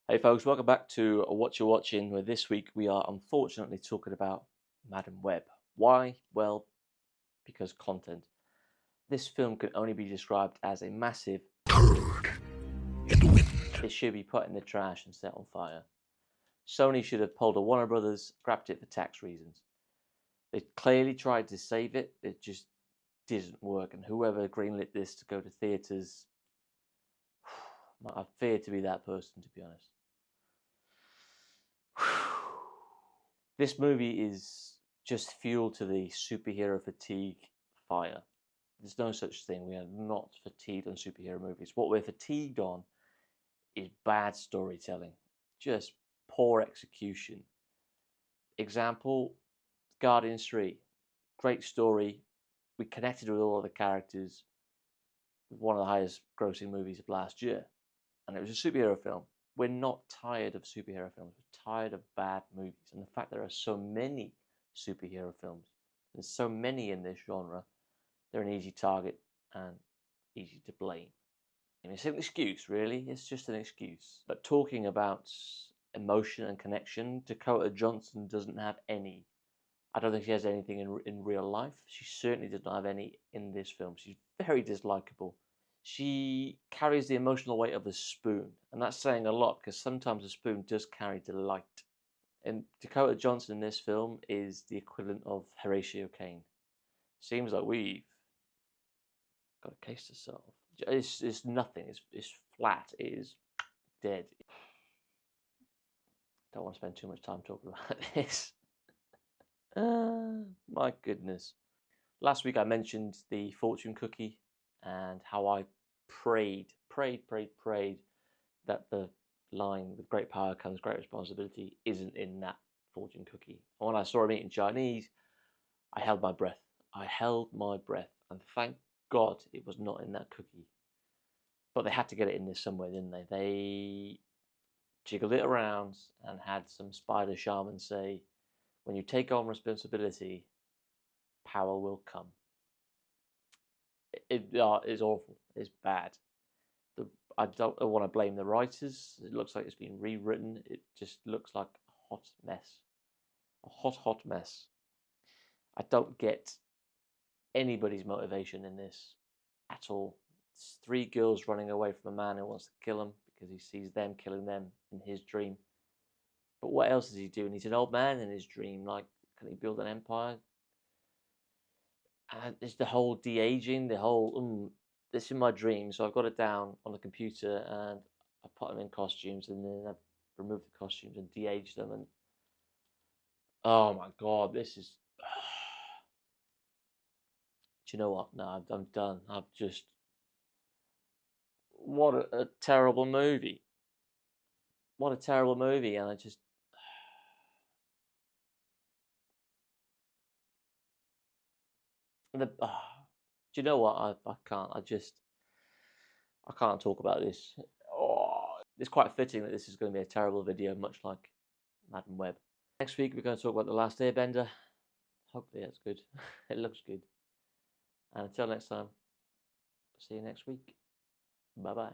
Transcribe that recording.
Hey folks, welcome back to What You're Watching, where this week we are unfortunately talking about Madam Web. Why? Well, because content. This film can only be described as a massive turd in the wind. It should be put in the trash and set on fire. Sony should have pulled a Warner Brothers, scrapped it for tax reasons. They clearly tried to save it, it just didn't work, and whoever greenlit this to go to theatres, I fear to be that person, to be honest. This movie is just fuel to the superhero fatigue fire. There's no such thing. We are not fatigued on superhero movies. What we're fatigued on is bad storytelling, just poor execution. Example, Guardians 3. Great story. We connected with all of the characters. One of the highest grossing movies of last year. And it was a superhero film. We're not tired of superhero films. We're tired of bad movies. And the fact there are so many superhero films, there's so many in this genre, they're an easy target and easy to blame. And it's an excuse, really. It's just an excuse. But talking about emotion and connection, Dakota Johnson doesn't have any. I don't think she has anything in real life. She certainly does not have any in this film. She's very dislikable. She carries the emotional weight of a spoon, and that's saying a lot because sometimes a spoon does carry delight. And Dakota Johnson in this film is the equivalent of Horatio Caine. Seems like we've got a case to solve. It's nothing. It's flat. It is dead. Don't want to spend too much time talking about this. My goodness. Last week I mentioned the fortune cookie and how I prayed that the line "with great power comes great responsibility" isn't in that fortune cookie. And when I saw him eating Chinese, I held my breath. I held my breath, and thank God it was not in that cookie. But they had to get it in there somewhere, didn't they? They jiggled it around and had some spider shaman say, "When you take on responsibility, power will come." It is awful. It's bad. I don't want to blame the writers. It looks like it's been rewritten. It just looks like a hot mess. A hot mess. I don't get anybody's motivation in this at all. It's three girls running away from a man who wants to kill them because he sees them killing them in his dream. But what else is he doing? He's an old man in his dream. Like, can he build an empire? And it's the whole de-aging, the whole, this is my dream, so I've got it down on the computer and I put them in costumes and then I remove the costumes and de-age them, and oh my God, this is, do you know what? No, I'm done. I've just, what a terrible movie. What a terrible movie, and I just, do you know what? I can't. I can't talk about this. Oh, it's quite fitting that this is going to be a terrible video, much like Madam Web. Next week we're going to talk about The Last Airbender. Hopefully that's good. It looks good. And until next time, see you next week. Bye bye.